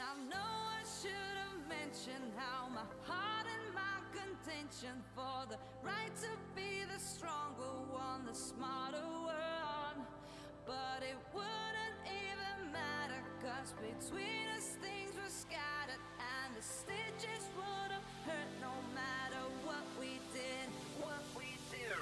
I know I should have mentioned how my heart and my contention for the right to be the stronger one, the smarter one. But it wouldn't even matter, cause between us things were scattered, and the stitches would have hurt no matter what we did, what we did.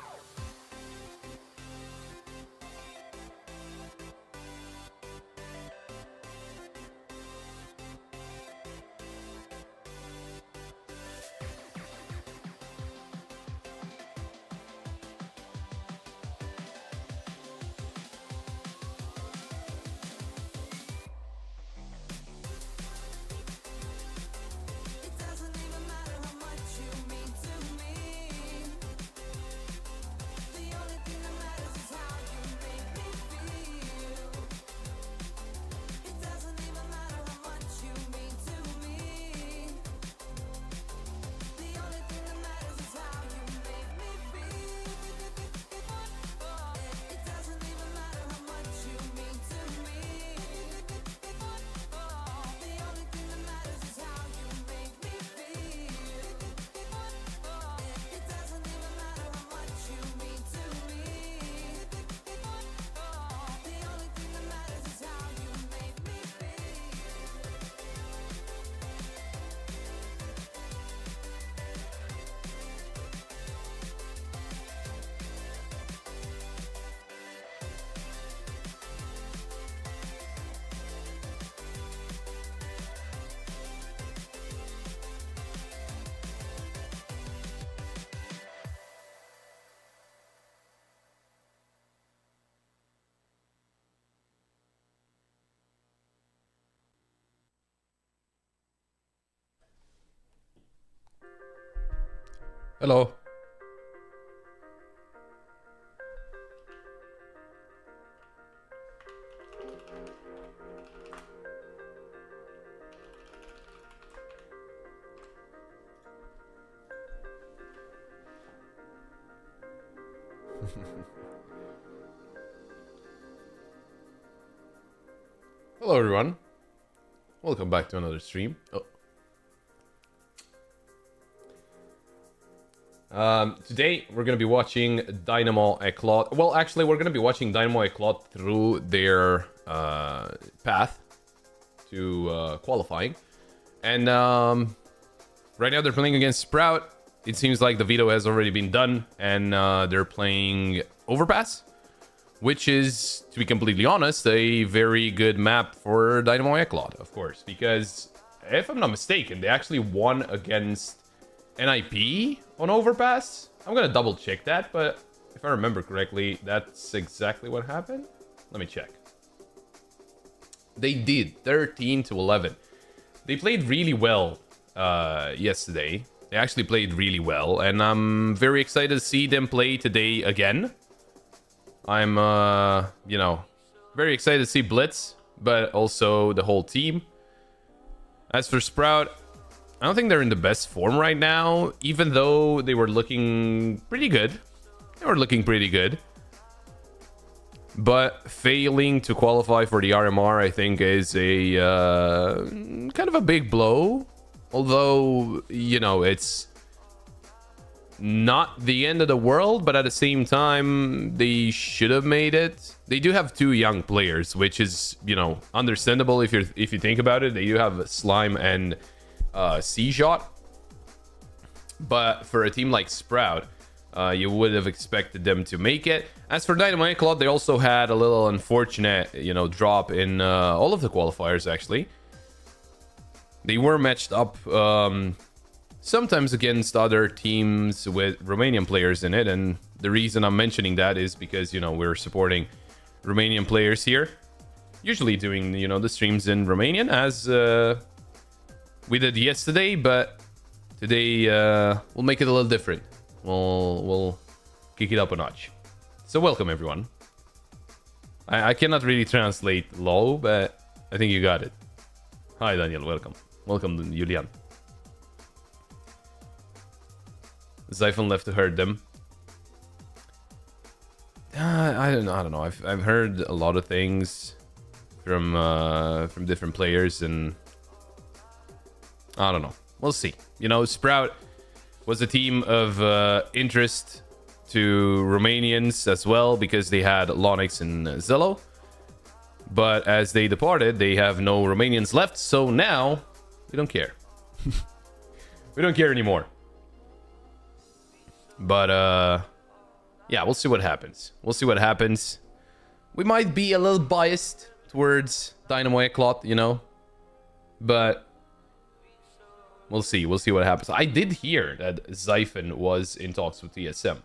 Hello. Hello everyone. Welcome back to another stream. Today we're going to be watching Dynamo Eclot. Well, actually, we're going to be watching Dynamo Eclot through their path to qualifying. And right now they're playing against Sprout. It seems like the veto has already been done, and they're playing Overpass, which is, to be completely honest, a very good map for Dynamo Eclot, of course, because if I'm not mistaken, they actually won against NIP on Overpass. I'm gonna double check that, but if I remember correctly, that's exactly what happened. Let me check. They did 13-11. They played really well yesterday. They actually played really well, and I'm very excited to see them play today again. I'm you know, very excited to see Blytz, but also the whole team. As for Sprout, I don't think they're in the best form right now, even though they were looking pretty good. But failing to qualify for the RMR, I think, is a kind of a big blow. Although, you know, it's not the end of the world, but at the same time, they should have made it. They do have two young players, which is, you know, understandable if you think about it. They do have Slime and C-Shot, but for a team like Sprout, you would have expected them to make it. As for Dynamo Eclot, they also had a little unfortunate, you know, drop in all of the qualifiers. Actually, they were matched up sometimes against other teams with Romanian players in it, and the reason I'm mentioning that is because, you know, we're supporting Romanian players here, usually doing, you know, the streams in Romanian as we did yesterday, but today we'll make it a little different. We'll kick it up a notch. So welcome everyone. I cannot really translate low, but I think you got it. Hi Daniel, welcome. Welcome Julian. Zyphon left to hurt them. I don't know. I've heard a lot of things from different players, and I don't know. We'll see. You know, Sprout was a team of interest to Romanians as well because they had Lonix and Zello. But as they departed, they have no Romanians left. So now we don't care. We don't care anymore. But yeah, we'll see what happens. We'll see what happens. We might be a little biased towards Dynamo Eclot, you know. But we'll see. We'll see what happens. I did hear that Zyphon was in talks with TSM.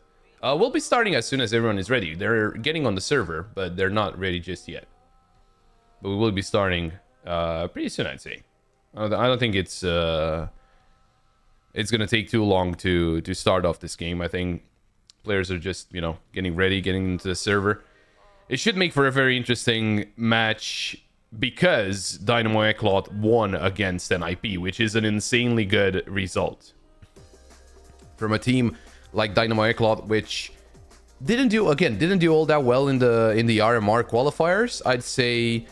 We'll be starting as soon as everyone is ready. They're getting on the server, but they're not ready just yet. But we will be starting pretty soon, I'd say. I don't think it's gonna take too long to start off this game. I think players are just, you know, getting ready, getting into the server. It should make for a very interesting match because Dynamo Eclot won against NIP, which is an insanely good result from a team like Dynamo Eclot, which didn't do all that well in the RMR qualifiers. I'd say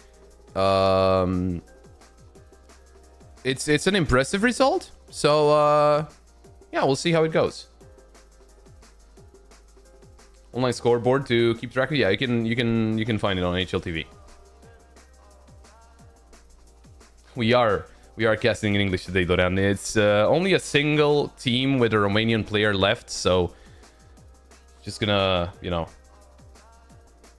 it's an impressive result. So yeah, we'll see how it goes. Online scoreboard to keep track of. Yeah, you can find it on HLTV. We are casting in English today, Doran. It's only a single team with a Romanian player left, so just gonna, you know,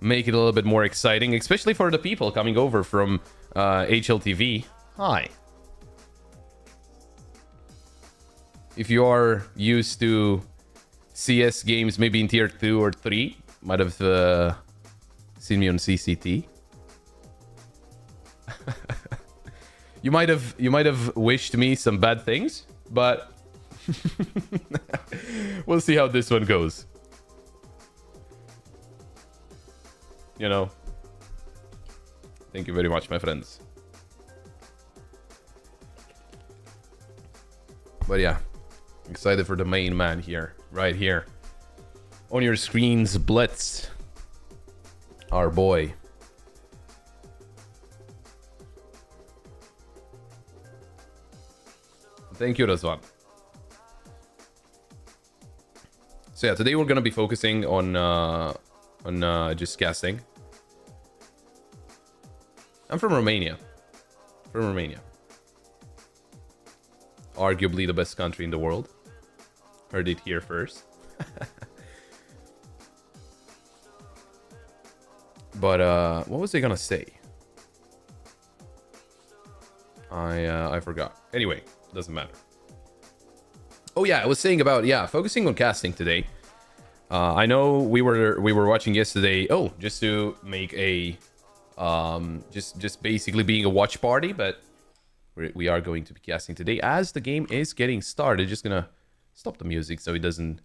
make it a little bit more exciting, especially for the people coming over from HLTV. Hi. If you are used to CS games, maybe in tier 2 or 3, might have seen me on CCT. You might have wished me some bad things, but we'll see how this one goes. You know. Thank you very much, my friends. But yeah, excited for the main man here, right here. On your screens, Blytz, our boy. Thank you, Razvan. So yeah, today we're gonna be focusing on just casting. I'm from Romania. Arguably the best country in the world. Heard it here first. But what was I gonna say? I forgot. Anyway, doesn't matter. Oh yeah, I was saying about focusing on casting today. I know we were watching yesterday. Oh, just to make a just basically being a watch party, but we are going to be casting today as the game is getting started. Just gonna stop the music so it doesn't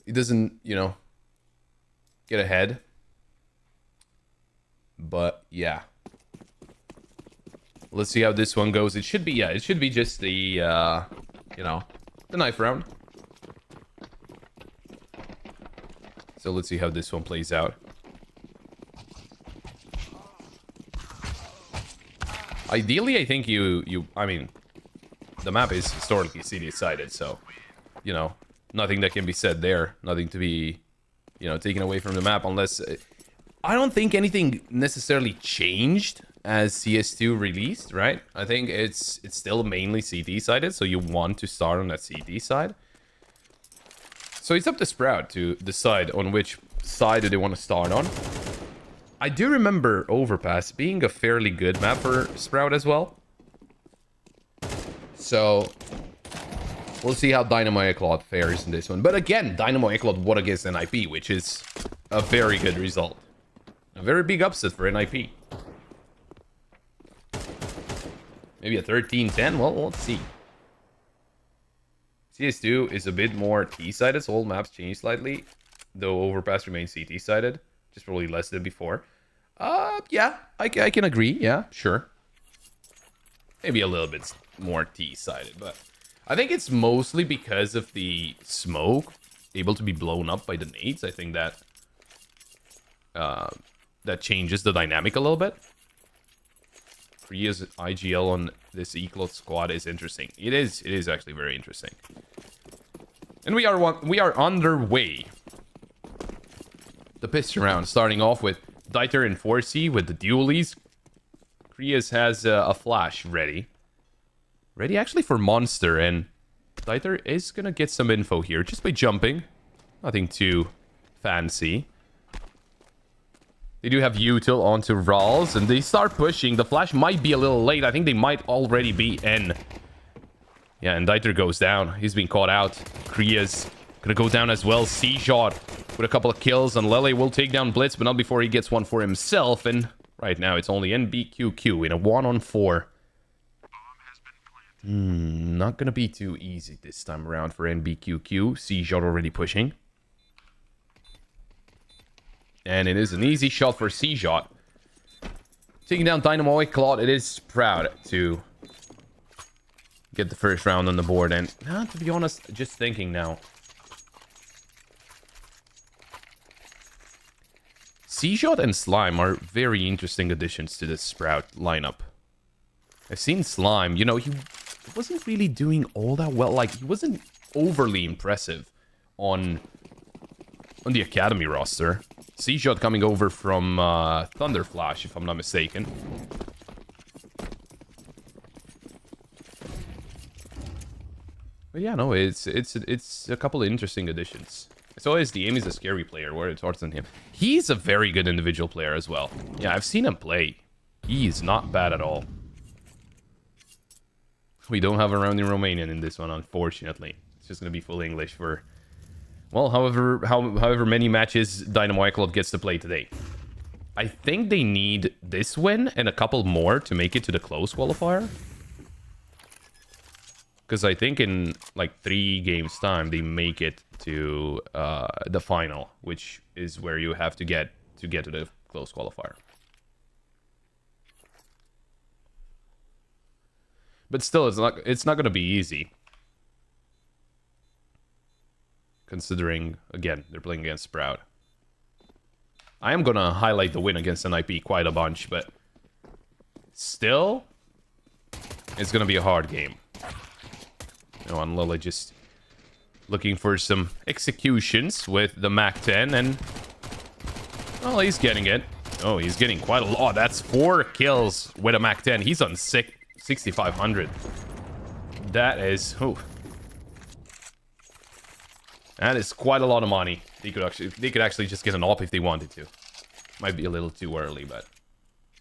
you know get ahead. But yeah, let's see how this one goes. It should be just the you know, the knife round. So let's see how this one plays out. Ideally, I think I mean, the map is historically CD-sided, so, you know, nothing that can be said there. Nothing to be, you know, taken away from the map unless... I don't think anything necessarily changed as CS2 released, right? I think it's still mainly CT-sided, so you want to start on that CT side. So it's up to Sprout to decide on which side do they want to start on. I do remember Overpass being a fairly good map for Sprout as well. So we'll see how Dynamo Eclot fares in this one. But again, Dynamo Eclot won against NIP, which is a very good result. A very big upset for NIP. Maybe a 13-10? Well, let's see. CS2 is a bit more T-sided, so all maps change slightly. Though Overpass remains CT-sided. Just probably less than before. Yeah, I can agree. Yeah, sure. Maybe a little bit more T-sided, but I think it's mostly because of the smoke able to be blown up by the nades. I think that that changes the dynamic a little bit. Free is IGL on this Eclot squad is interesting. It is actually very interesting. And we are underway. The piston round, starting off with Dieter and 4C with the dualies. Krias has a flash ready. Ready actually for Monster, and Dieter is gonna get some info here just by jumping. Nothing too fancy. They do have util onto Rawls, and they start pushing. The flash might be a little late. I think they might already be in. Yeah, and Dieter goes down. He's being caught out. Krias gonna go down as well. C-Shot with a couple of kills, and Lele will take down Blytz, but not before he gets one for himself. And right now, it's only NBQQ in a 1-on-4. Not gonna be too easy this time around for NBQQ. C-Shot already pushing. And it is an easy shot for C-Shot. Taking down Dynamo Eclot. It is proud to get the first round on the board. And to be honest, just thinking now. C-Shot and Slime are very interesting additions to this Sprout lineup. I've seen Slime, you know, he wasn't really doing all that well. Like, he wasn't overly impressive on the Academy roster. C-Shot coming over from Thunderflash, if I'm not mistaken. But yeah, no, it's a couple of interesting additions. So is the aim is a scary player, where it's harder than him. He's a very good individual player as well. Yeah, I've seen him play. He's not bad at all. We don't have a round in Romanian in this one, unfortunately. It's just gonna be full English for, well, however many matches Dynamo Eclot gets to play today. I think they need this win and a couple more to make it to the close qualifier. Because I think in like 3 games time, they make it to the final, which is where you have to get to the close qualifier. But still, it's not going to be easy. Considering, again, they're playing against Sprout. I am going to highlight the win against NIP quite a bunch, but still, it's going to be a hard game. You know, and Lily just looking for some executions with the Mac 10, and well, he's getting it. Oh, he's getting quite a lot. That's 4 kills with a Mac 10. He's on 6,500. That is, that is quite a lot of money. They could actually just get an op if they wanted to. Might be a little too early, but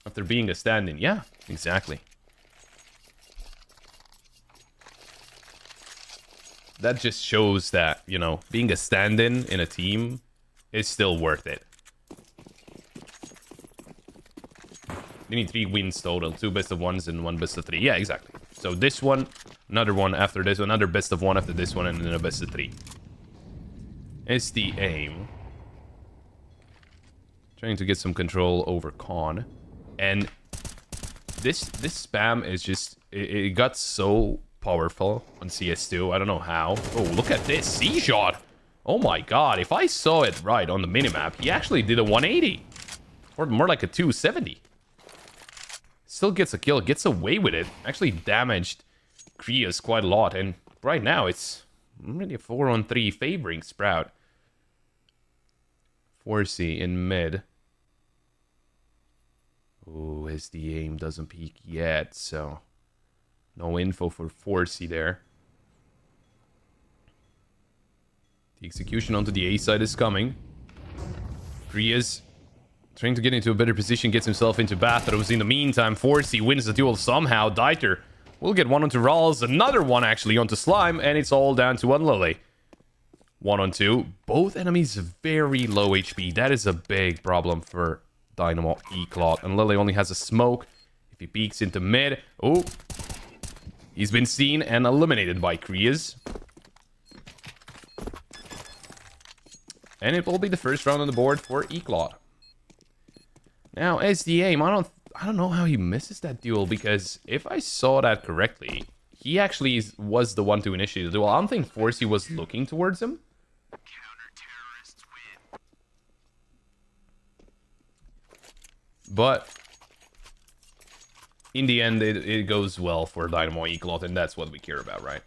after being a stand-in, yeah, exactly. That just shows that, you know, being a stand-in in a team is still worth it. You need 3 wins total, 2 best of 1s and 1 best of 3. Yeah, exactly. So this one, another one after this, another best of 1 after this one, and then a best of 3. It's the aim. Trying to get some control over Khan. And this spam is just, it got so powerful on CS2. I don't know how. Oh, look at this. C-Shot. Oh my god. If I saw it right on the minimap, he actually did a 180. Or more like a 270. Still gets a kill. Gets away with it. Actually damaged Krias quite a lot. And right now, it's really a 4-on-3 favoring Sprout. 4C in mid. Oh, as the aim doesn't peak yet, so no info for 4C there. The execution onto the A side is coming. Krias trying to get into a better position, gets himself into bathrooms. In the meantime, 4C wins the duel somehow. Dieter will get one onto Rawls, another one actually onto Slime, and it's all down to one Lily. 1-on-2. Both enemies very low HP. That is a big problem for Dynamo Eclot. And Lily only has a smoke. If he peeks into mid, oh, he's been seen and eliminated by Krias. And it will be the first round on the board for Eclot. Now, as the aim, I don't know how he misses that duel, because if I saw that correctly, he actually was the one to initiate the duel. I don't think 4C was looking towards him. But in the end, it goes well for Dynamo Eclot, and that's what we care about, right?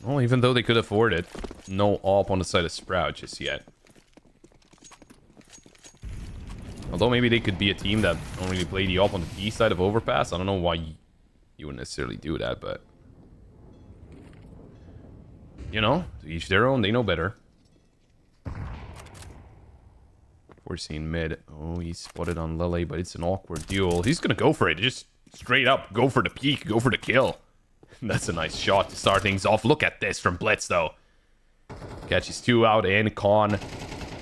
Well, even though they could afford it, no AWP on the side of Sprout just yet. Although maybe they could be a team that only play the AWP on the B side of Overpass. I don't know why you wouldn't necessarily do that, but... You know, to each their own, they know better. 14 mid. Oh, he's spotted on Lily, but it's an awkward duel. He's gonna go for it. Just straight up, go for the peek, go for the kill. That's a nice shot to start things off. Look at this from Blytz, though. Catches 2 out and Con.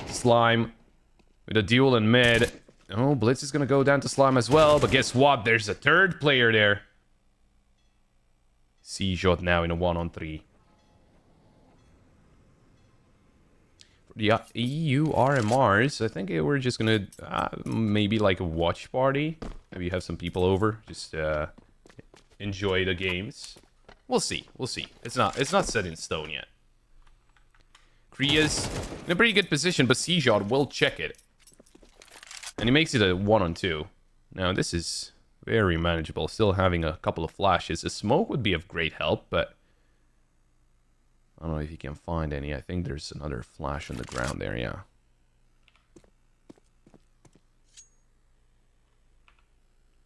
Slime with a duel in mid. Oh, Blytz is going to go down to Slime as well. But guess what? There's a third player there. C-Shot now in a 1-on-3. For the EU RMRs, I think we're just going to maybe like a watch party. Maybe have some people over. Just enjoy the games. We'll see. We'll see. It's not set in stone yet. Kriya's in a pretty good position, but C-Shot will check it. And he makes it a 1-on-2. Now, this is very manageable. Still having a couple of flashes. A smoke would be of great help, but... I don't know if you can find any. I think there's another flash on the ground there, yeah.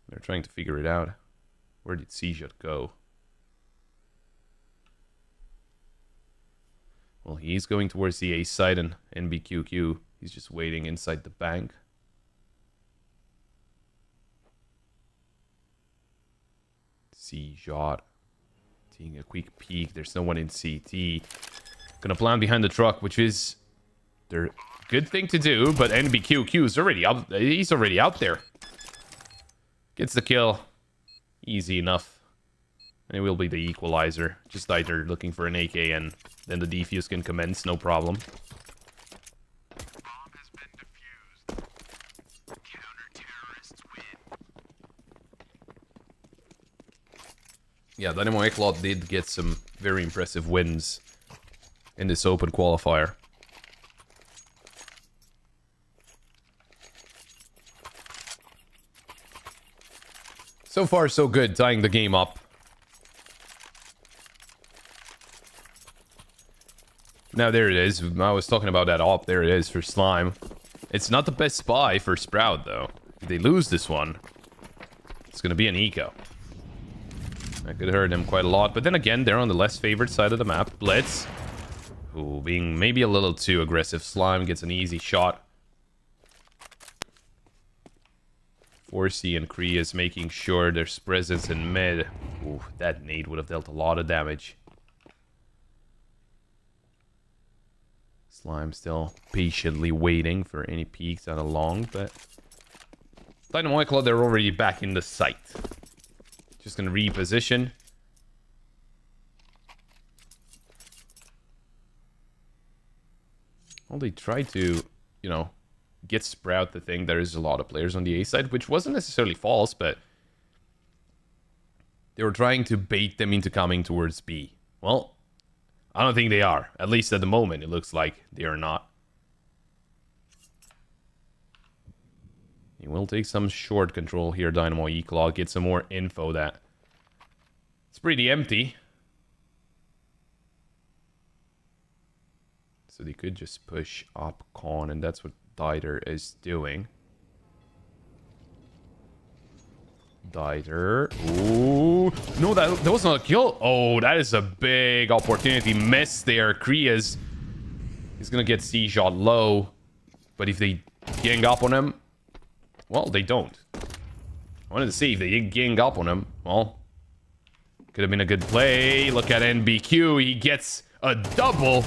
They're trying to figure it out. Where did C-Shot go? Well, he's going towards the A side, and NBQQ, he's just waiting inside the bank. C-Shot. Taking a quick peek. There's no one in CT. Gonna plant behind the truck, which is their good thing to do, but NBQQ is already out. He's already out there. Gets the kill. Easy enough. And it will be the equalizer. Just either looking for an AK and then the defuse can commence, no problem. Bomb has been defused. Counter-terrorists win. Yeah, Dynamo Eclot did get some very impressive wins in this open qualifier. So far, so good, tying the game up. Now, there it is. I was talking about that op. There it is for Slime. It's not the best spy for Sprout, though. If they lose this one, it's going to be an eco. That could hurt them quite a lot. But then again, they're on the less favored side of the map. Blytz, who being maybe a little too aggressive. Slime gets an easy shot. 4C and Kree is making sure there's presence in mid. Ooh, that nade would have dealt a lot of damage. Slime still patiently waiting for any peeks out along, but Dynamo Eclot, they're already back in the sight. Just gonna reposition. Well, they tried to, you know, get Sprout the thing. There is a lot of players on the A side, which wasn't necessarily false, but they were trying to bait them into coming towards B. Well, I don't think they are. At least at the moment, it looks like they are not. He will take some short control here, Dynamo Eclot. Get some more info that it's pretty empty. So they could just push up Con, and that's what Dieter is doing. Dieter. Ooh. No, that was not a kill. Oh, that is a big opportunity. Miss there. Kriya's. He's going to get C-Shot low. But if they gang up on him... Well, they don't. I wanted to see if they did gang up on him. Well, could have been a good play. Look at NBQ. He gets a double.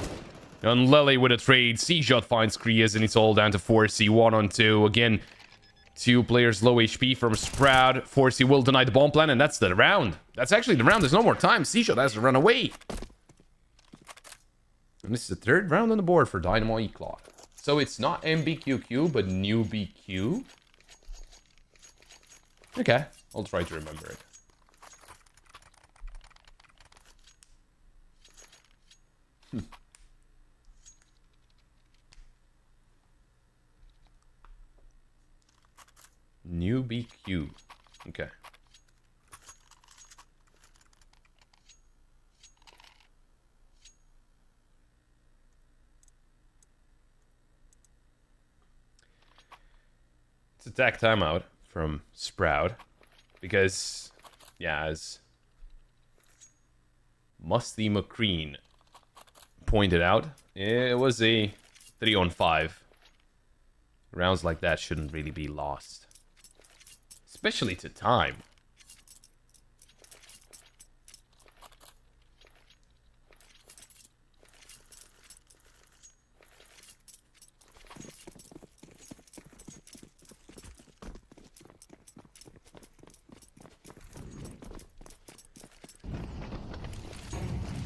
On Lily with a trade. C-Shot finds Kriya's, and it's all down to 4C. 1-on-2. Again... Two players low HP from Sprout. 4C will deny the bomb plan, and that's the round. That's actually the round. There's no more time. C-Shot has to run away. And this is the third round on the board for Dynamo Eclot. So it's not MBQQ, but new BQ. Okay, I'll try to remember it. BQ. Okay. It's attack timeout from Sprout. Because, yeah, as Musty McCreen pointed out, it was a 3-on-5. Rounds like that shouldn't really be lost. Especially to time.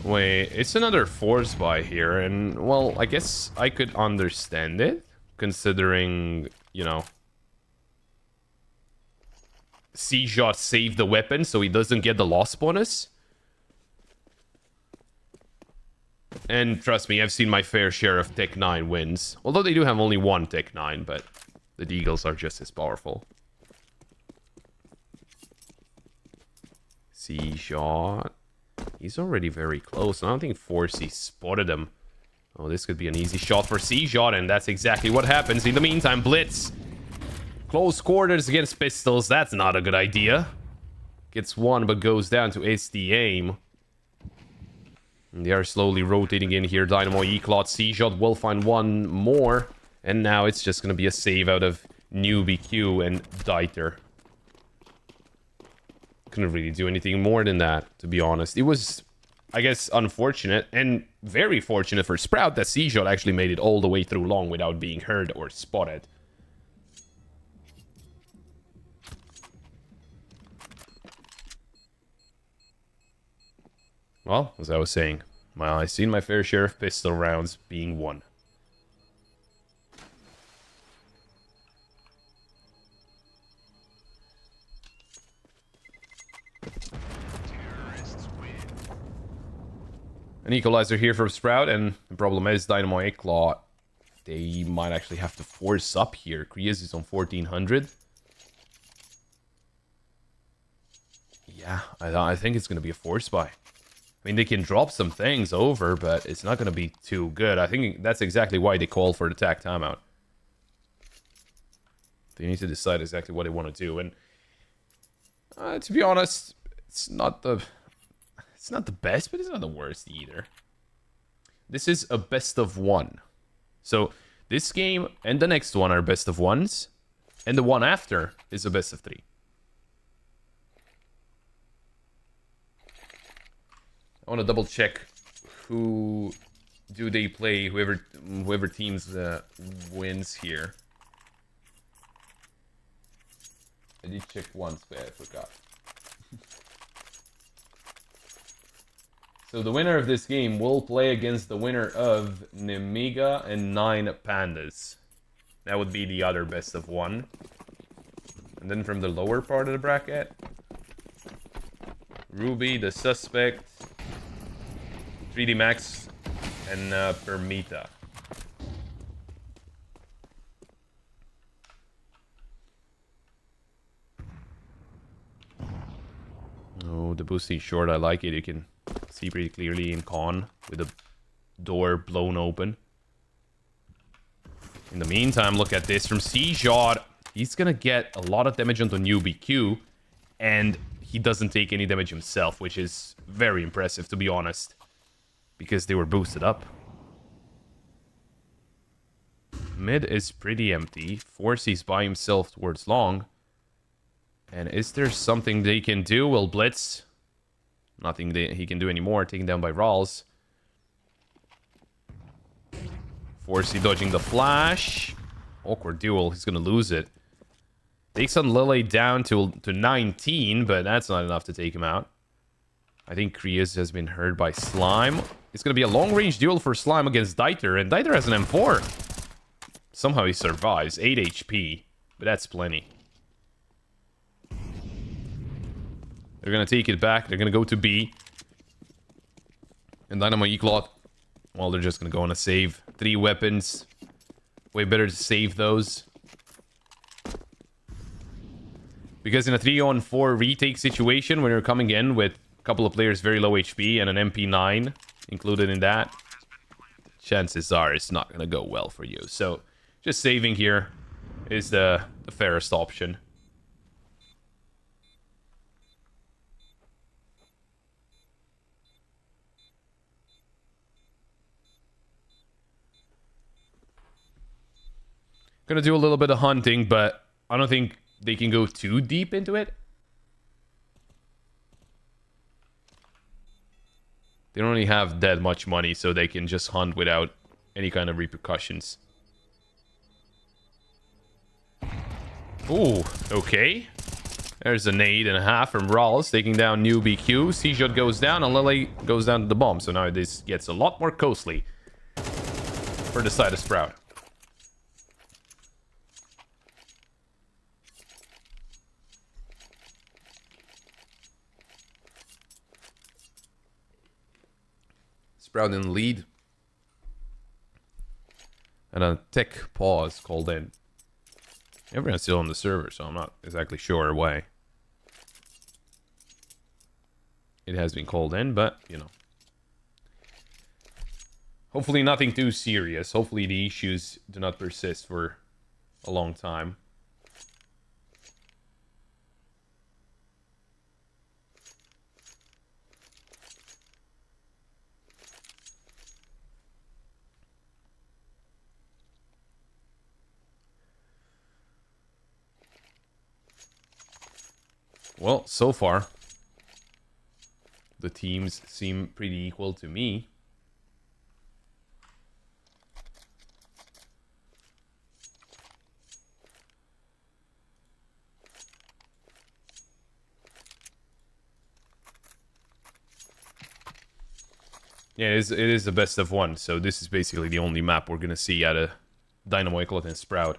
Wait, it's another force buy here, and, well, I guess I could understand it, considering, you know, C-Shot saved the weapon, so he doesn't get the loss bonus. And trust me, I've seen my fair share of Tech 9 wins. Although they do have only one Tech 9, but the Deagles are just as powerful. C-Shot. He's already very close. I don't think Forcey spotted him. Oh, this could be an easy shot for C-Shot, and that's exactly what happens. In the meantime, Blytz. Close quarters against pistols. That's not a good idea. Gets one, but goes down to SD aim. And they are slowly rotating in here. Dynamo, Eclot, C-Shot will find one more. And now it's just going to be a save out of Newbie Q and Dieter. Couldn't really do anything more than that, to be honest. It was, I guess, unfortunate and very fortunate for Sprout that C-Shot actually made it all the way through long without being heard or spotted. Well, as I was saying, I've seen my fair share of pistol rounds being won. An equalizer here from Sprout, and the problem is Dynamo Eclot. They might actually have to force up here. Kriez is on 1400. Yeah, I think it's going to be a force buy. I mean, they can drop some things over, but it's not going to be too good. I think that's exactly why they call for the attack timeout. They need to decide exactly what they want to do. And to be honest, it's not the best, but it's not the worst either. This is a best of one. So this game and the next one are best of ones. And the one after is a best of three. I want to double check who do they play, whoever teams wins here. I did check once, but I forgot. So the winner of this game will play against the winner of Nemiga and 9 Pandas. That would be the other best of one. And then from the lower part of the bracket, Ruby, the Suspect, 3D Max, and Permita. Oh, the boosting short, I like it. You can see pretty clearly in con with the door blown open. In the meantime, look at this from C-Shot. He's gonna get a lot of damage onto Newbie Q, and he doesn't take any damage himself, which is very impressive, to be honest, because they were boosted up. Mid is pretty empty. Forcey's by himself towards long. And is there something they can do? Well, Blytz. Nothing he can do anymore. Taken down by Rawls. Forcey dodging the flash. Awkward duel. He's going to lose it. Takes on Lily down to 19, but that's not enough to take him out. I think Kriez has been hurt by Slime. It's going to be a long-range duel for Slime against Dieter, and Dieter has an M4. Somehow he survives. 8 HP, but that's plenty. They're going to take it back. They're going to go to B. And Dynamo Eclot, well, they're just going to go on a save. 3 weapons. Way better to save those. Because in a 3-on-4 retake situation, when you're coming in with a couple of players very low HP and an MP9 included in that, chances are it's not going to go well for you. So just saving here is the fairest option. Gonna do a little bit of hunting, but I don't think they can go too deep into it. They don't really have that much money, so they can just hunt without any kind of repercussions. Ooh, okay. There's a nade and a half from Rawls, taking down new BQ. C-Shot goes down, and Lily goes down to the bomb. So now this gets a lot more costly for the side of Sprout. Sprout in the lead. And a tech pause called in. Everyone's still on the server, so I'm not exactly sure why it has been called in, but, you know. Hopefully nothing too serious. Hopefully the issues do not persist for a long time. Well, so far, the teams seem pretty equal to me. Yeah, it is the best of one, so this is basically the only map we're going to see out of Dynamo, Eclot, and Sprout.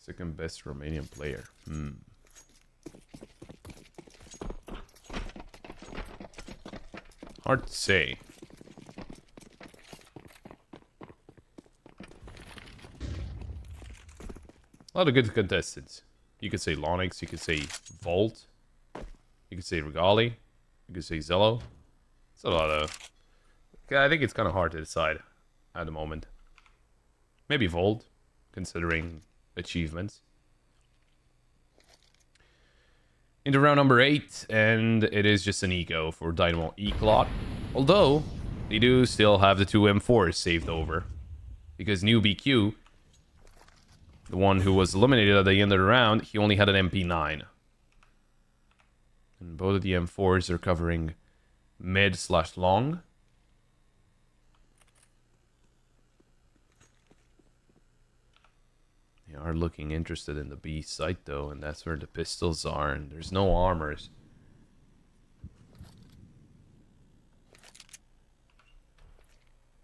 Second best Romanian player. Hard to say. A lot of good contestants. You could say Lonix, you could say Volt, you could say Regali, you could say Zello. It's a lot of... I think it's kind of hard to decide at the moment. Maybe Volt, considering achievements. Into round number 8, and it is just an eco for Dynamo Eclot. Although, they do still have the 2 M4s saved over. Because new BQ, the one who was eliminated at the end of the round, he only had an MP9. And both of the M4s are covering mid/long. They are looking interested in the B site though, and that's where the pistols are, and there's no armors.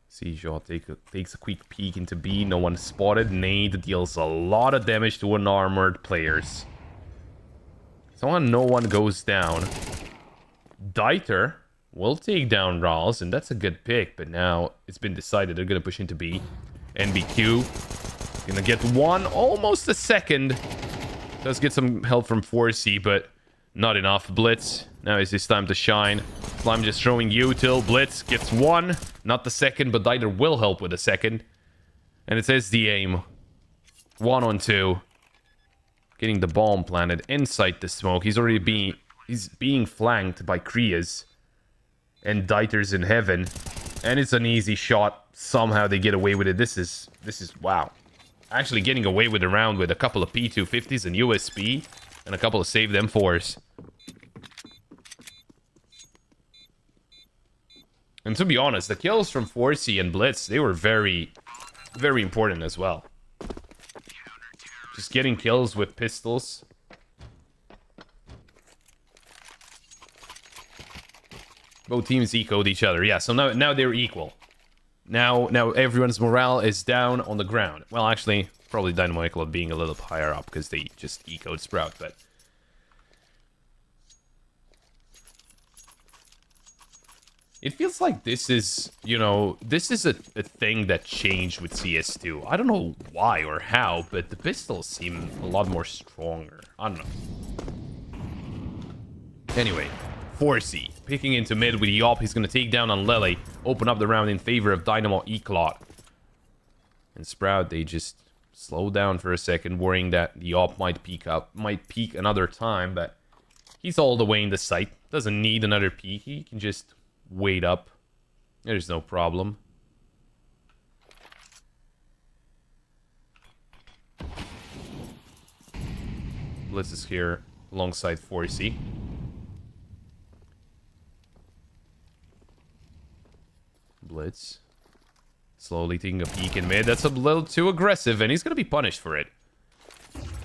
C-Shot takes a quick peek into B, no one spotted. Nade deals a lot of damage to unarmored players. So no one goes down. Dieter will take down Rawls, and that's a good pick, but now it's been decided they're gonna push into B. NBQ gonna get one, almost a second. Does get some help from 4C, but not enough. Blytz, now is his time to shine. Slime just throwing util. Blytz gets one, not the second, but Dieter will help with the second. And it says the aim. 1 on 2. Getting the bomb planted inside the smoke. He's being flanked by Krias. And Dieter's in heaven. And it's an easy shot. Somehow they get away with it. This is wow. Actually getting away with the round with a couple of P250s and USP and a couple of saved M4s. And to be honest, the kills from 4C and Blytz, they were very, very important as well. Just getting kills with pistols. Both teams ecoed each other. Yeah, so now they're equal. Now everyone's morale is down on the ground. Well, actually, Probably Dynamo Eclot being a little higher up because they just ecoed Sprout, but... It feels like this is, you know, this is a thing that changed with CS2. I don't know why or how, but the pistols seem a lot more stronger. I don't know. Anyway, 4C. Picking into mid with Yop. He's going to take down on Lily. Open up the round in favor of Dynamo Eclot. And Sprout, they just slow down for a second, worrying that Yop might peek another time, but he's all the way in the site. Doesn't need another peek. He can just... wait up. There's no problem. Blytz is here alongside 4C. Blytz. Slowly taking a peek in mid. That's a little too aggressive, and he's going to be punished for it.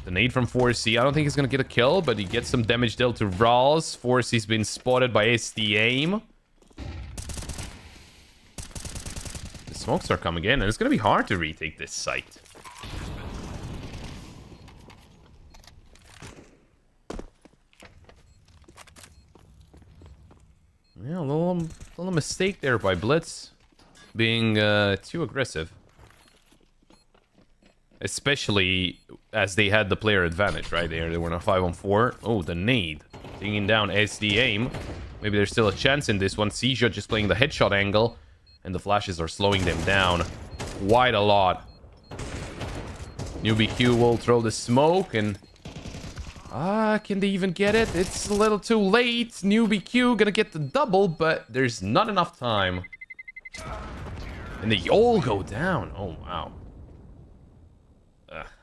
The nade from 4C. I don't think he's going to get a kill, but he gets some damage dealt to Rawls. 4C's been spotted by AIM. Smokes are coming in, and it's going to be hard to retake this site. Yeah, a little mistake there by Blytz. Being too aggressive. Especially as they had the player advantage, right? They were on a 5-on-4. Oh, the nade. Taking down AIM. Maybe there's still a chance in this one. Seizure just playing the headshot angle. And the flashes are slowing them down quite a lot. NewBQ will throw the smoke and... can they even get it? It's a little too late. NewBQ gonna get the double, but there's not enough time. And they all go down. Oh, wow.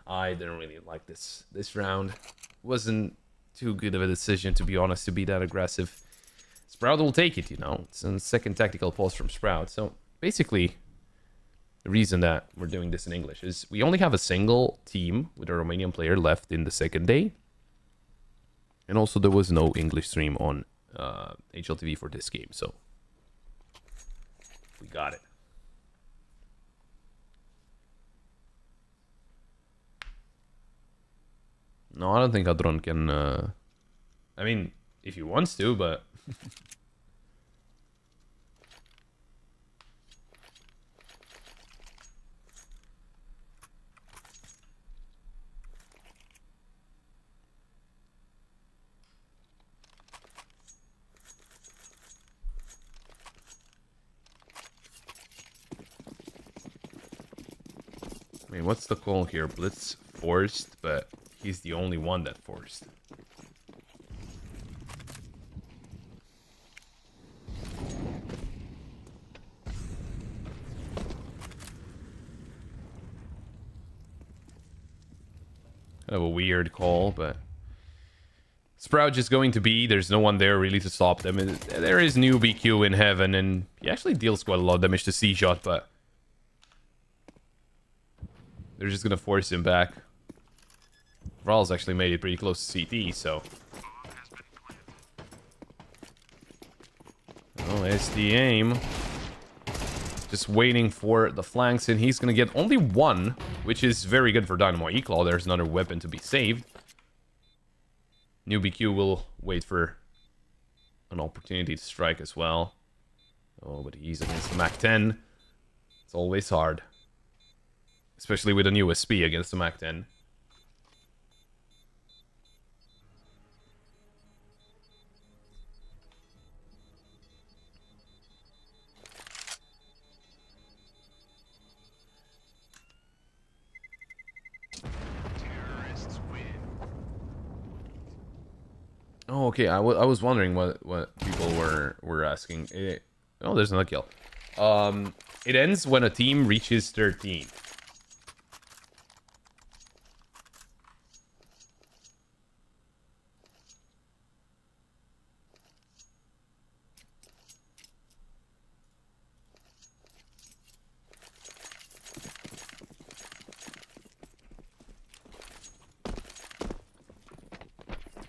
I didn't really like this round. Wasn't too good of a decision, to be honest, to be that aggressive. Sprout will take it, you know. It's a second tactical pause from Sprout. So, basically, the reason that we're doing this in English is we only have a single team with a Romanian player left in the second day. And also, there was no English stream on HLTV for this game, so we got it. No, I don't think Hadron can... I mean, if he wants to, but... I mean, what's the call here? Blytz forced, but he's the only one that forced. Kind of a weird call, but Sprout just going to be. There's no one there really to stop them. There is NewBQ in heaven, and he actually deals quite a lot of damage to C-Shot, but they're just going to force him back. Vral's actually made it pretty close to CT, so... Oh, SD aim. Just waiting for the flanks, and he's going to get only one, which is very good for Dynamo Eclot. There's another weapon to be saved. NewBQ will wait for an opportunity to strike as well. Oh, but he's against the MAC-10. It's always hard. Especially with an USP against the MAC-10. Oh, okay. I was wondering what people were asking. Oh, there's another kill. It ends when a team reaches 13.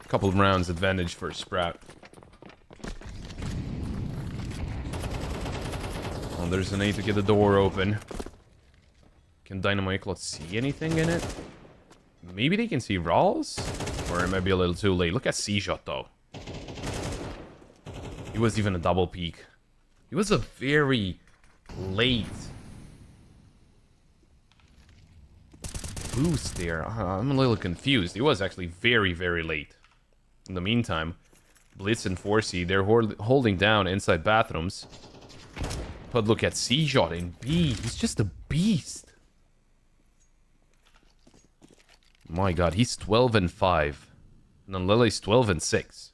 Couple of rounds advantage for Sprout. Oh, there's a need to get the door open. Can Dynamo Eclot see anything in it? Maybe they can see Rawls? Or it might be a little too late. Look at C-Shot, though. He was even a double peak. He was a very late boost there. I'm a little confused. He was actually very, very late. In the meantime, Blytz and 4C, they're holding down inside bathrooms. But look at C-Shot in B. He's just a beast. My god, he's 12 and 5. And then Lily's 12 and 6.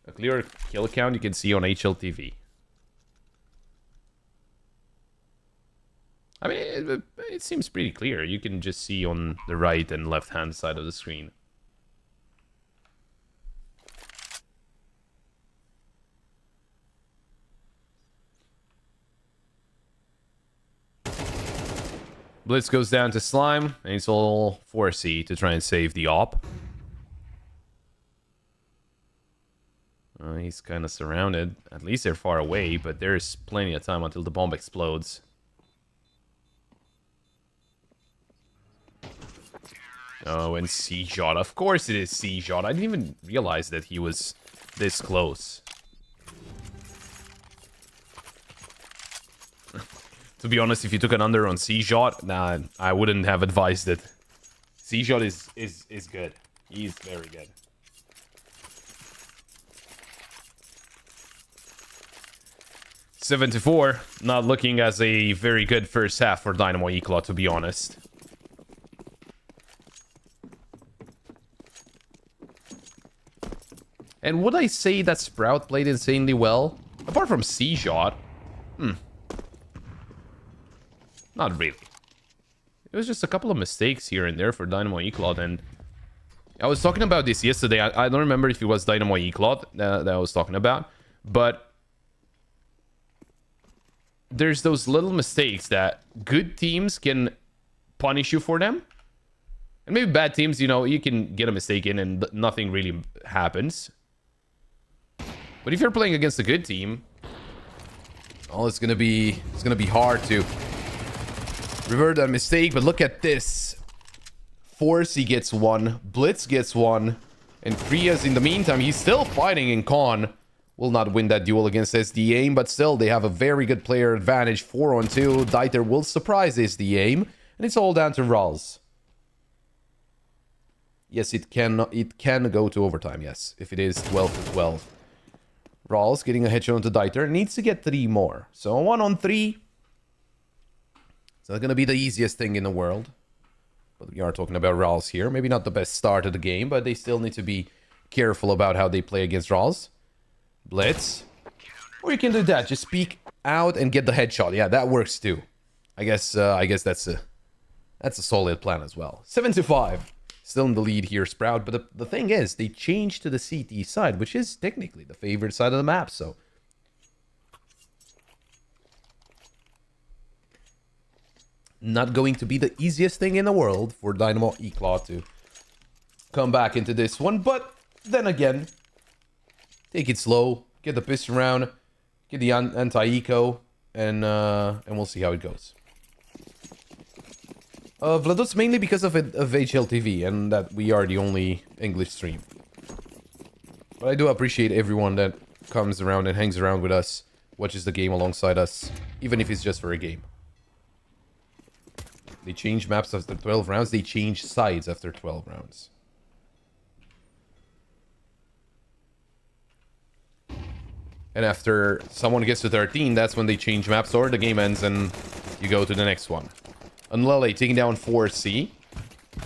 A clear kill count you can see on HLTV. I mean, it seems pretty clear. You can just see on the right and left hand side of the screen. Blytz goes down to Slime, and it's all 4C to try and save the op. He's kind of surrounded. At least they're far away, but there's plenty of time until the bomb explodes. Oh, and C-Shot. Of course it is C-Shot. I didn't even realize that he was this close. To be honest, if you took an under on C-Shot, nah, I wouldn't have advised it. C-Shot is good. He's very good. $7-4, not looking as a very good first half for Dynamo Eclot, to be honest. And would I say that Sprout played insanely well? Apart from C-Shot? Not really. It was just a couple of mistakes here and there for Dynamo Eclot, and I was talking about this yesterday. I don't remember if it was Dynamo Eclot that I was talking about, but there's those little mistakes that good teams can punish you for them. And maybe bad teams, you know, you can get a mistake in and nothing really happens. But if you're playing against a good team, well, it's gonna be hard to revert that mistake. But look at this. 4C gets one, Blytz gets one, and Kriya's in the meantime, he's still fighting in Con. Will not win that duel against SD-AIM, but still they have a very good player advantage. 4-on-2. Dieter will surprise SD-AIM, and it's all down to Rawls. Yes, it can go to overtime, yes, if it is 12-12. Rawls getting a headshot onto Dieter, needs to get 3 more. So 1-on-3. It's not going to be the easiest thing in the world. But we are talking about Rawls here. Maybe not the best start of the game, but they still need to be careful about how they play against Rawls. Blytz. Or you can do that. Just peek out and get the headshot. Yeah, that works too. I guess that's a solid plan as well. 7-5. Still in the lead here, Sprout. But the thing is, they changed to the CT side, which is technically the favorite side of the map. So not going to be the easiest thing in the world for Dynamo Eclot to come back into this one. But then again, take it slow, get the piston round, get the anti-eco, and we'll see how it goes. Vladut's mainly because of HLTV, and that we are the only English stream. But I do appreciate everyone that comes around and hangs around with us, watches the game alongside us, even if it's just for a game. They change maps after 12 rounds, they change sides after 12 rounds. And after someone gets to 13, that's when they change maps, or the game ends and you go to the next one. Unlele taking down 4C.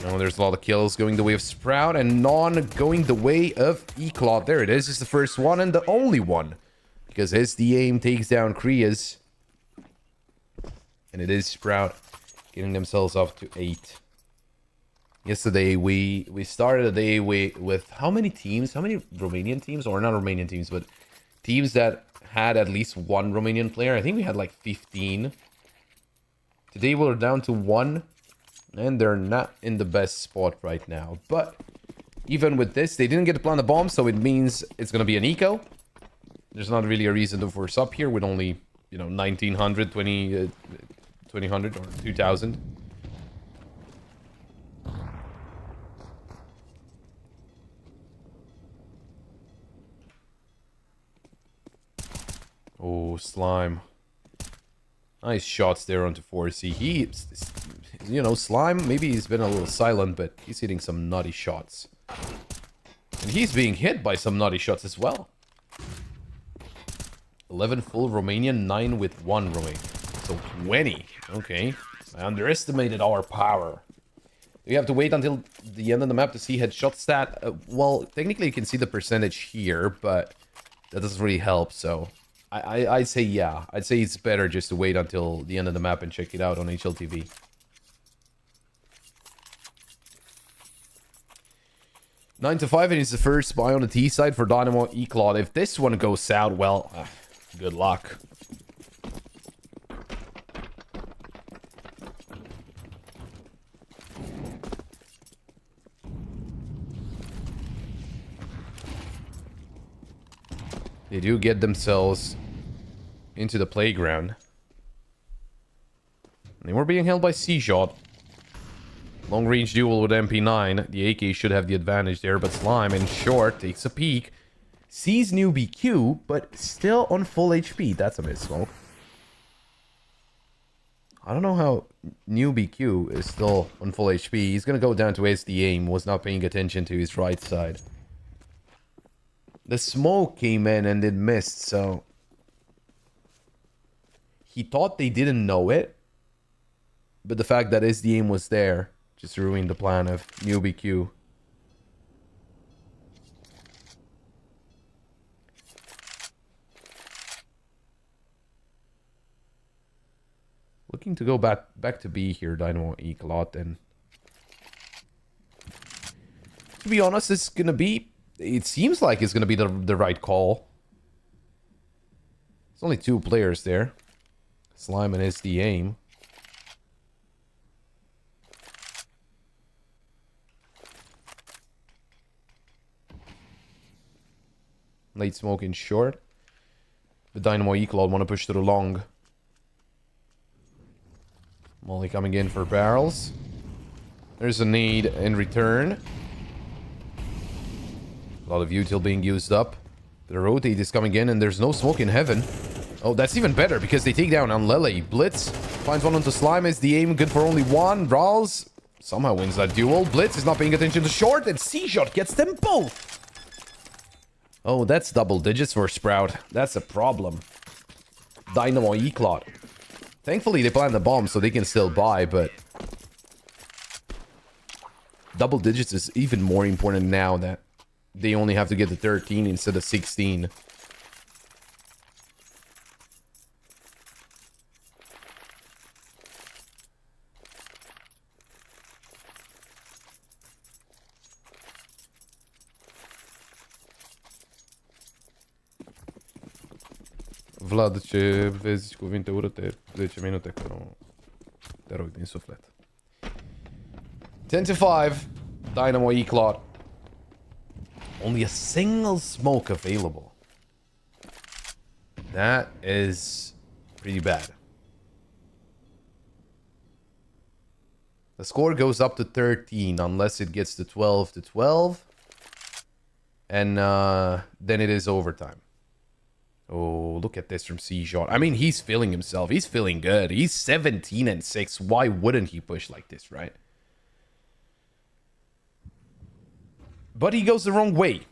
Oh, there's a lot of kills going the way of Sprout, and Non going the way of Eclot. There it is. It's the first one and the only one. Because SD-AIM takes down Kriya's. And it is Sprout getting themselves up to 8. Yesterday, we started a day with how many teams? How many Romanian teams? Or not Romanian teams, but teams that had at least one Romanian player. I think we had like 15. Today we're down to 1. And they're not in the best spot right now. But even with this, they didn't get to plant the bomb, so it means it's going to be an eco. There's not really a reason to force up here with only, you know, 1920 2000 or 2000. Oh, Slime. Nice shots there onto 4C. He, you know, Slime, maybe he's been a little silent, but he's hitting some nutty shots. And he's being hit by some nutty shots as well. 11 full Romanian, 9 with 1 Romanian. So 20. Okay. I underestimated our power. You have to wait until the end of the map to see headshot stat. Well, technically you can see the percentage here, but that doesn't really help, so... I'd say yeah. I'd say it's better just to wait until the end of the map and check it out on HLTV. Nine to 5, and it's the first buy on the T side for Dynamo Eclot. If this one goes south, well, good luck. They do get themselves into the playground. They were being held by C-Shot. Long range duel with MP9. The AK should have the advantage there, but Slime in short takes a peek. Sees new BQ, but still on full HP. That's a miss, Smoke. I don't know how new BQ is still on full HP. He's gonna go down to SD aim. Was not paying attention to his right side. The smoke came in and it missed, so... He thought they didn't know it. But the fact that SD aim was there just ruined the plan of new BQ. Looking to go back to B here, Dynamo Eclot, and... To be honest, it's gonna be... It seems like it's gonna be the right call. There's only 2 players there. Slime and SD aim. Late smoke in short. The Dynamo Eclot want to push to the long. Molly coming in for barrels. There's a need in return. A lot of util being used up. The rotate is coming in and there's no smoke in heaven. Oh, that's even better because they take down on Lele. Blytz finds one onto Slime as the aim. Good for only 1. Rawls somehow wins that duel. Blytz is not paying attention to short and C-Shot gets them both. Oh, that's double digits for Sprout. That's a problem. Dynamo Eclot. Thankfully, they plant the bomb so they can still buy, but... Double digits is even more important now that they only have to get to 13 instead of 16. Vlad, ce vezi cuvinte urâte 10 minute că nu te rog din suflet. 10 to 5. Dynamo Eclot. Only a single smoke available. That is pretty bad. The score goes up to 13 unless it gets to 12 to 12. And then it is overtime. Oh, look at this from C-Shot. I mean, he's feeling himself. He's feeling good. He's 17 and 6. Why wouldn't he push like this, right? But he goes the wrong way.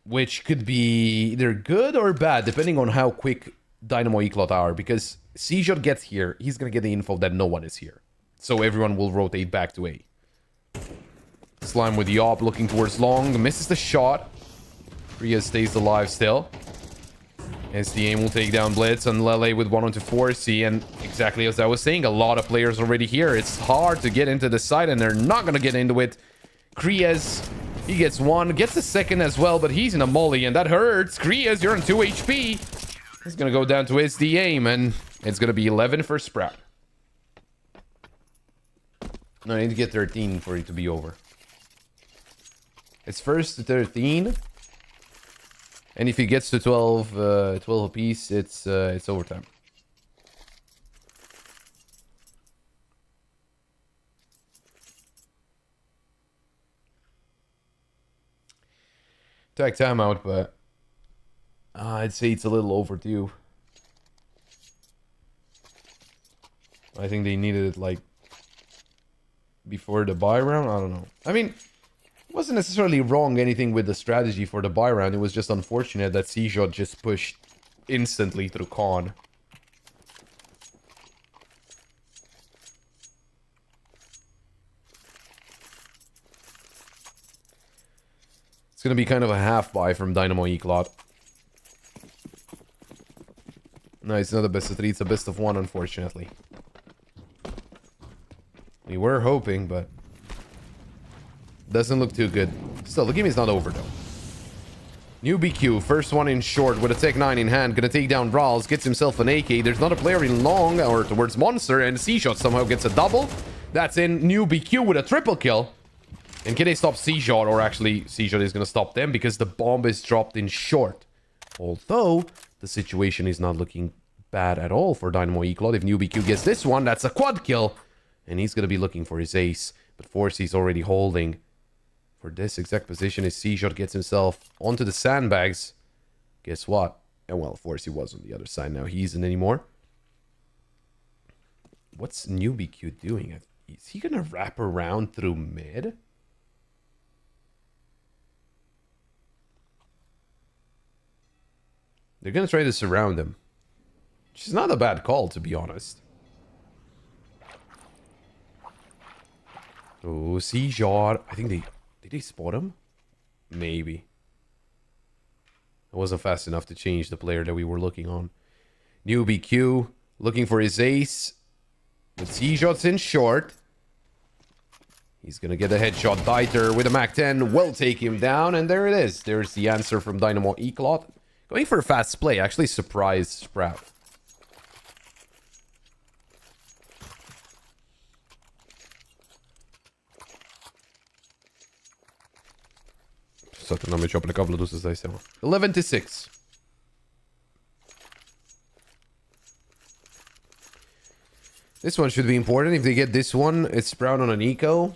Which could be either good or bad, depending on how quick Dynamo Eclot are. Because C-Shot gets here, he's going to get the info that no one is here. So everyone will rotate back to A. Slime with the op looking towards long. Misses the shot. Rhea stays alive still. As the aim will take down Blytz and Lele with 1 onto 4C. And exactly as I was saying, a lot of players already here. It's hard to get into the side and they're not going to get into it. Kriez, he gets 1, gets the second as well, but he's in a molly and that hurts. Kriez, you're on 2 HP. He's going to go down to SD aim and it's going to be 11 for Sprout. No, I need to get 13 for it to be over. It's first to 13. And if he gets to 12 apiece, it's overtime. Tech timeout, but I'd say it's a little overdue. I think they needed it like before the buy round. I don't know. I mean, it wasn't necessarily wrong anything with the strategy for the buy round. It was just unfortunate that C-Shot just pushed instantly through Con. It's gonna be kind of a half buy from Dynamo Eclot. No, it's not a best of 3, it's a best of 1, unfortunately. We were hoping, but doesn't look too good. Still, the game is not over, though. New BQ, first one in short with a Tech 9 in hand. Gonna take down Rawls, gets himself an AK. There's not a player in long or towards Monster, and C-Shot somehow gets a double. That's in. New BQ with a triple kill. And can they stop C-Shot? Or actually, C-Shot is gonna stop them because the bomb is dropped in short. Although, the situation is not looking bad at all for Dynamo Eclot. If New BQ gets this one, that's a quad kill. And he's going to be looking for his ace. But Forcey's already holding. For this exact position, his C-Shot gets himself onto the sandbags. Guess what? And well, Forcey was on the other side now. He isn't anymore. What's New BQ doing? Is he going to wrap around through mid? They're going to try to surround him. Which is not a bad call, to be honest. Oh, C-Shot. I think they... Did they spot him? Maybe. It wasn't fast enough to change the player that we were looking on. New BQ. Looking for his ace. With C-Shot's in short. He's gonna get a headshot. Dieter with a Mac-10 will take him down. And there it is. There's the answer from Dynamo Eclot. Going for a fast play. Actually surprised Sprout. Să mi ciopă cablu dus să dai seama. 11-6. This one should be important. If they get this one, it's Sprout on an eco.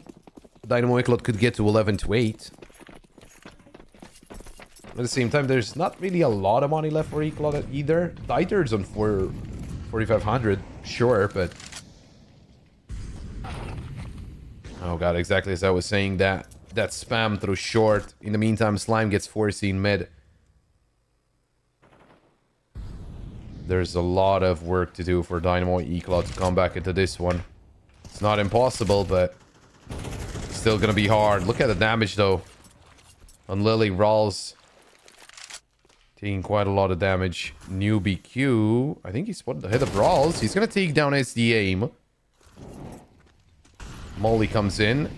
Dynamo Eclot could get to 11-8. At the same time, there's not really a lot of money left for Eclot either. Dieter's on 4,500, sure, but... Oh god, exactly as I was saying that. That spam through short. In the meantime, Slime gets 4C in mid. There's a lot of work to do for Dynamo Eclot to come back into this one. It's not impossible, but still gonna be hard. Look at the damage, though. On Lily, Rawls taking quite a lot of damage. New BQ. I think he spotted the hit of Rawls. He's gonna take down SD aim. Molly comes in.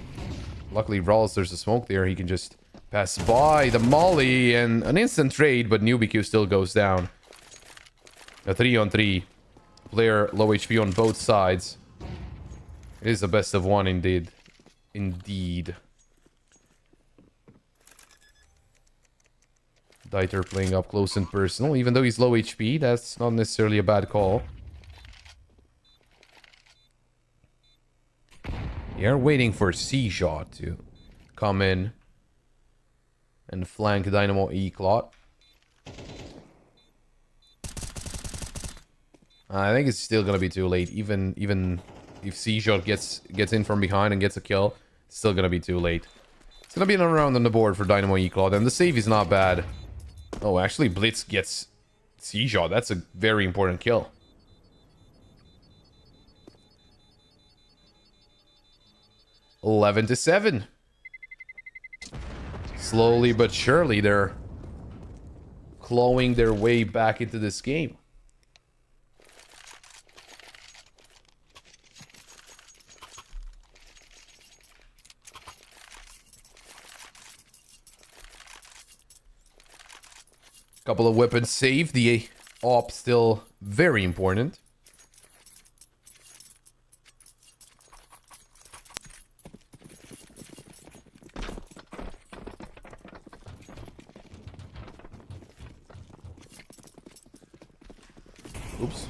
Luckily, Rawls, there's a smoke there. He can just pass by the Molly and an instant trade, but New BQ still goes down. A 3-on-3. Player low HP on both sides. It is the best of 1 indeed. Indeed. Dieter playing up close and personal. Even though he's low HP, that's not necessarily a bad call. You're waiting for C-Shot to come in and flank Dynamo Eclot. I think it's still gonna be too late. Even if C-Shot gets in from behind and gets a kill, it's still gonna be too late. It's gonna be another round on the board for Dynamo Eclot, and the save is not bad. Oh, actually, Blytz gets C-Shot. That's a very important kill. $11-7. Slowly but surely, they're clawing their way back into this game. Couple of weapons saved. The op still very important. Oops.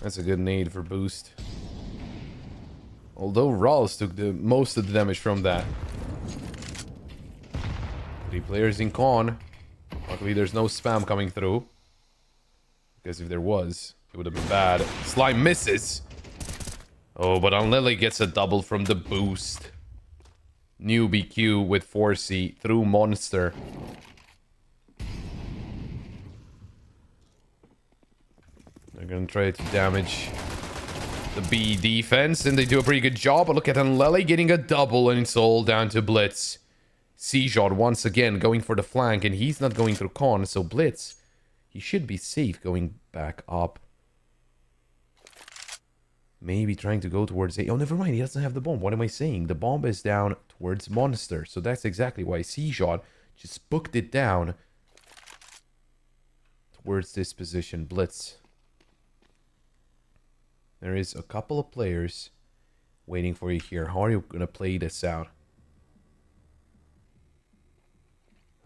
That's a good nade for boost. Although Rawls took the most of the damage from that. 3 players in con. Luckily there's no spam coming through. Because if there was, it would have been bad. Slime misses. Oh, but Unlily gets a double from the boost. New BQ with 4C through Monster. They're gonna try to damage the B defense, and they do a pretty good job. But look at Unlily getting a double, and it's all down to Blytz. C-Shot once again going for the flank, and he's not going through con, so Blytz, he should be safe going back up. Maybe trying to go towards A. Oh, never mind, he doesn't have the bomb. What am I saying? The bomb is down towards Monster, so that's exactly why C-Shot just booked it down towards this position. Blytz. There is a couple of players waiting for you here. How are you going to play this out?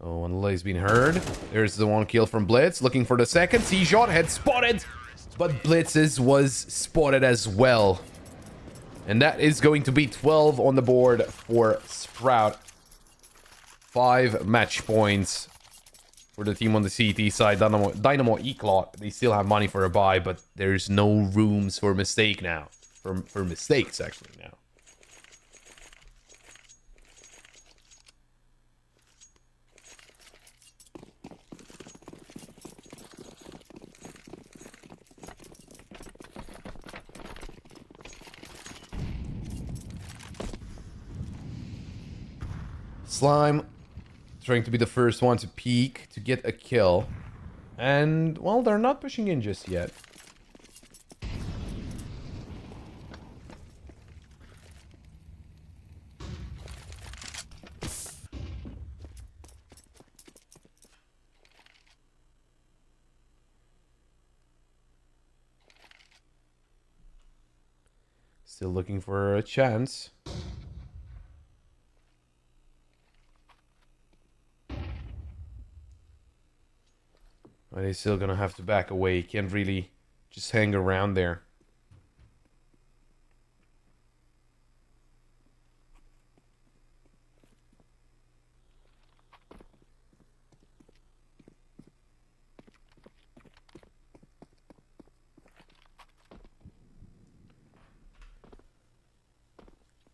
Oh, Unlily's been heard. There's the 1 kill from Blytz. Looking for the second. C-Shot had spotted. But Blitz's was spotted as well. And that is going to be 12 on the board for Sprout. 5 match points for the team on the CT side. Dynamo Eclot. They still have money for a buy, but there's no rooms for mistake now. For mistakes, actually, now. Slime trying to be the first one to peek to get a kill. And, well, they're not pushing in just yet. Still looking for a chance. But he's still gonna have to back away. He can't really just hang around there.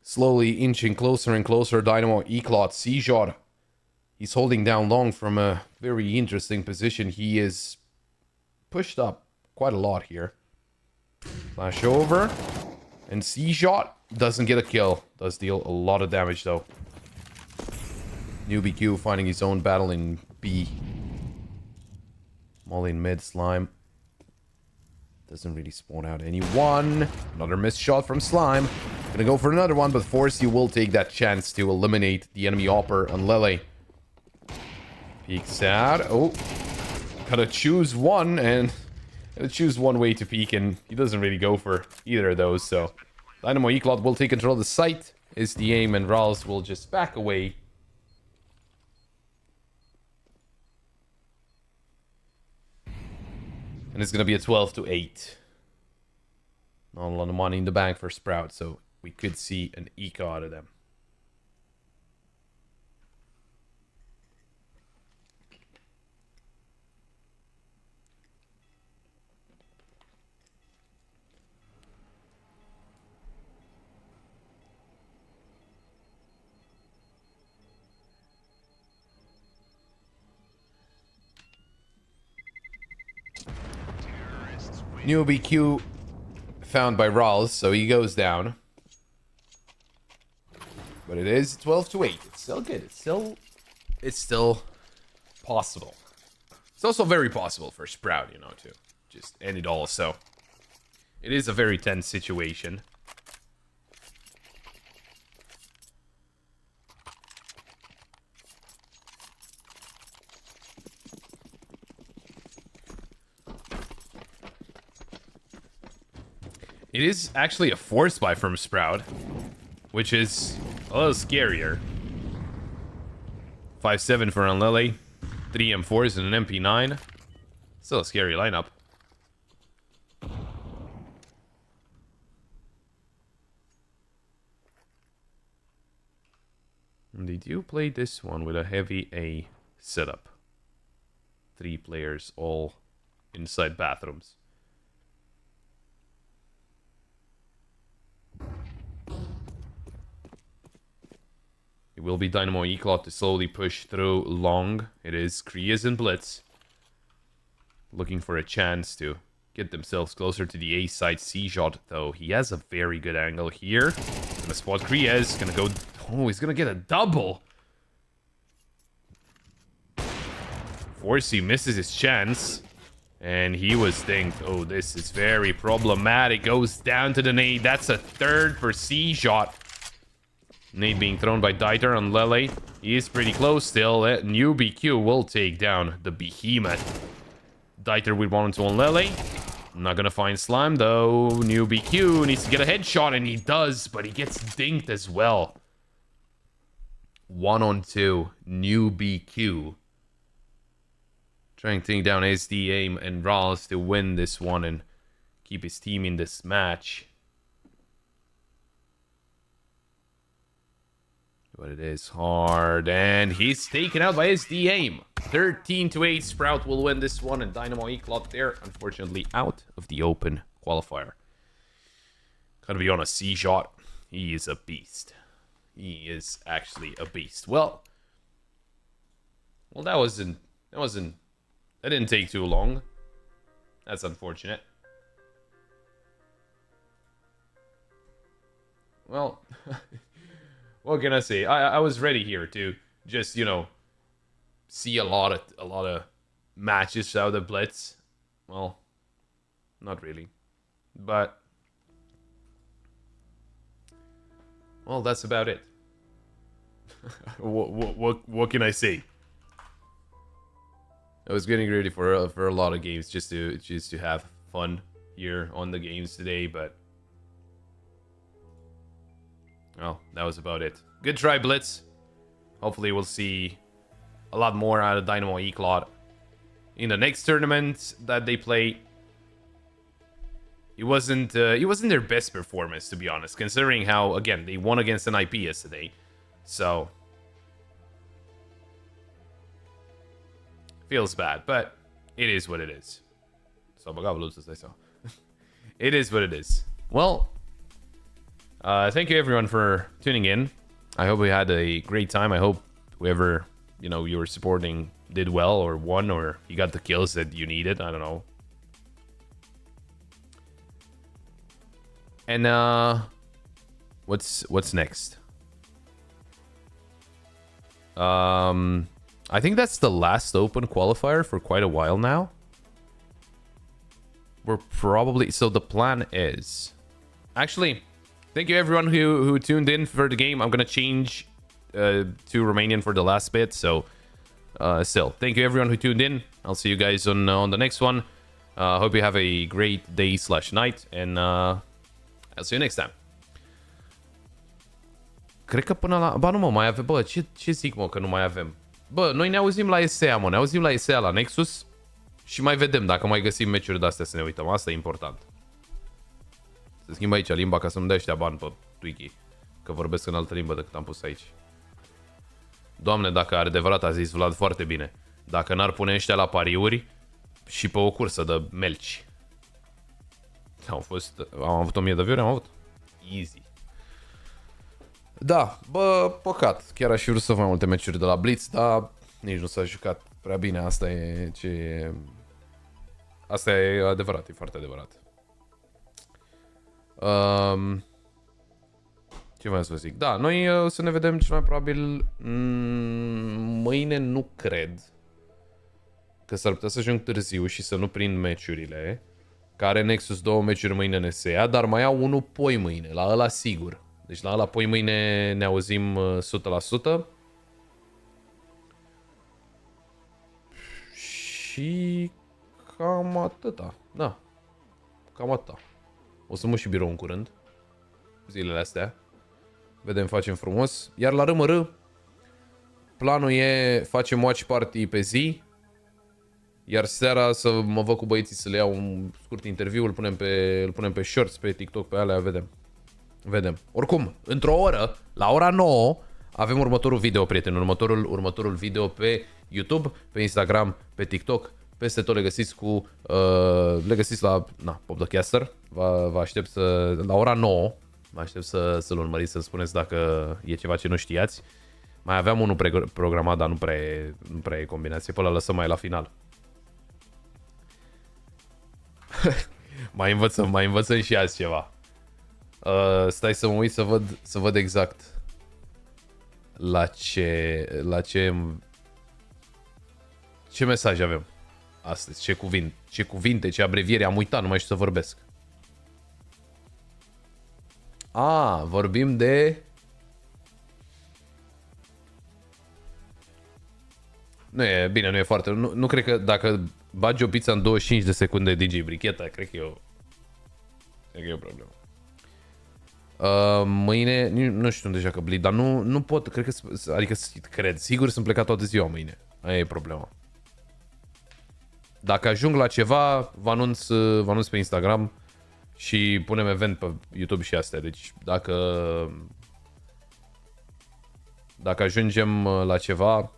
Slowly inching closer and closer, Dynamo Eclot. C-Shot. He's holding down long from a very interesting position. He is pushed up quite a lot here. Flash over. And C-Shot doesn't get a kill. Does deal a lot of damage though. New BQ finding his own battle in B. Molly in mid. Slime. Doesn't really spawn out anyone. Another missed shot from Slime. Gonna go for another one, but Forcey will take that chance to eliminate the enemy Hopper on Lele. Peeks out. Oh. Gotta choose one, and gotta choose one way to peek, and he doesn't really go for either of those, so Dynamo Eclot will take control of the site, is the aim, and Rawls will just back away. And it's gonna be a 12-8. Not a lot of money in the bank for Sprout, so we could see an eco out of them. New BQ found by Rawls, so he goes down. But it is 12-8. It's still good. It's still possible. It's also very possible for Sprout, you know, to just end it all. So it is a very tense situation. It is actually a force buy from Sprout, which is a little scarier. 5-7 for Unlily, 3 M4s and an MP9. Still a scary lineup. And they do play this one with a heavy A setup. 3 players all inside bathrooms. It will be Dynamo Eclot to slowly push through long. It is Krias and Blytz looking for a chance to get themselves closer to the A side. C-Shot, though, he has a very good angle here. Gonna spot Krias, gonna go... Oh, he's gonna get a double. Forsey misses his chance. And he was thinking, oh, this is very problematic. Goes down to the nade. That's a third for C-Shot. Nade being thrown by Dieter on Lele. He is pretty close still. New BQ will take down the behemoth. Dieter with 1-2 on Lele. Not gonna find Slime though. New BQ needs to get a headshot, and he does, but he gets dinked as well. 1-on-2. New BQ. Trying to take down SD Aim and Rawls to win this one and keep his team in this match. But it is hard, and he's taken out by SD Aim. 13-8. Sprout will win this one, and Dynamo Eclot there, unfortunately, out of the open qualifier. Gonna be on a C-Shot. He is a beast. He is actually a beast. Well, that didn't take too long. That's unfortunate. Well, what can I say? I was ready here to just, you know, see a lot of matches out of Blytz. Well, not really. But well, that's about it. What can I say? I was getting ready for a lot of games just to have fun here on the games today, but well, that was about it. Good try, Blytz. Hopefully we'll see a lot more out of Dynamo Eclot in the next tournament that they play. It wasn't their best performance, to be honest, considering how, again, they won against an IP yesterday. So feels bad, but it is what it is. It is what it is. Well, thank you everyone for tuning in. I hope we had a great time. I hope whoever, you know, you were supporting did well or won, or you got the kills that you needed. I don't know. And what's next? I think that's the last open qualifier for quite a while now. We're probably... So the plan is... Actually, thank you everyone who tuned in for the game. I'm going to change to Romanian for the last bit. So, still, thank you everyone who tuned in. I'll see you guys on the next one. Hope you have a great day / night. And I'll see you next time. Cred că până la... Ba nu mă, mai avem... Bă, ce zic mă că nu mai avem? Bă, noi ne auzim la ESEA, mă. Ne auzim la ESEA la Nexus. Și mai vedem dacă mai găsim meciuri de-astea să ne uităm. Asta e important. Să schimb aici limba ca să-mi dea ăștia bani pe Twiki. Că vorbesc în altă limbă decât am pus aici. Doamne, dacă adevărat a zis Vlad foarte bine. Dacă n-ar pune ăștia la pariuri și pe o cursă de melci. Am avut 1000 de view-uri, am avut. Easy. Da, bă, păcat. Chiar aș fi vrut să fac mai multe meciuri de la Blytz, dar nici nu s-a jucat prea bine. Asta e ce e... Asta e adevărat, e foarte adevărat. Ce mai să zic? Da, noi o să ne vedem cel mai probabil mâine, nu cred. Că s-ar putea să ajung târziu și să nu prind meciurile. Care Nexus 2 meciuri mâine în SEA, dar mai au unul poi mâine, la ăla sigur. Deci la ăla poi mâine ne auzim 100%. Și cam atâta. Da. Cam atâta. O să mă și birou în curând. Zilele astea. Vedem, facem frumos. Iar la RMR, planul e facem watch party pe zi. Iar seara să mă văd cu băieții să le iau un scurt interviu. Îl punem pe shorts, pe TikTok, pe alea, vedem. Vedem. Oricum, într-o oră, la ora 9, Avem următorul video, prieteni, următorul video pe YouTube, pe Instagram, pe TikTok, peste tot le găsiți le găsiți la Podcaster. Vă aștept la ora 9, vă aștept să-l urmăriți, să spuneți dacă e ceva ce nu știați. Mai aveam unul programat, dar nu prea e combinație, pe ăla lăsăm mai la final. mai învățăm și azi ceva. Stai să mă uit să văd exact ce mesaj avem astăzi, ce cuvinte, ce abreviere, am uitat, nu mai știu să vorbesc. Vorbim de... Nu e bine, nu e foarte... Nu cred că dacă bagi o pizza în 25 de secunde DJ bricheta, cred că e o problemă. Mâine, nu știu unde joacă Blytz, dar nu pot, cred, sigur sunt plecat toată ziua mâine. Aia e problema. Dacă ajung la ceva, vă anunț pe Instagram și punem event pe YouTube și astea. Deci dacă ajungem la ceva,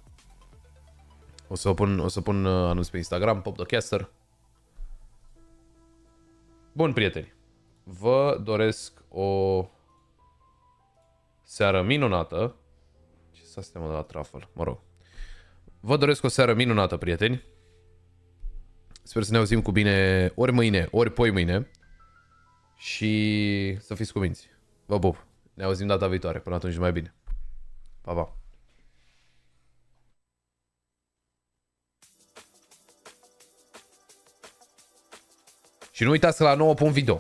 o să pun anunț pe Instagram, Podcaster. Bun, prieteni. Vă doresc o seară minunată. Ce s-a de la Truffle? Mă rog. Vă doresc o seară minunată, prieteni. Sper să ne auzim cu bine ori mâine, ori poi mâine. Și să fiți cuminți. Vă pup. Ne auzim data viitoare. Până atunci, mai bine. Pa, pa. Și nu uitați că la 9 pun video.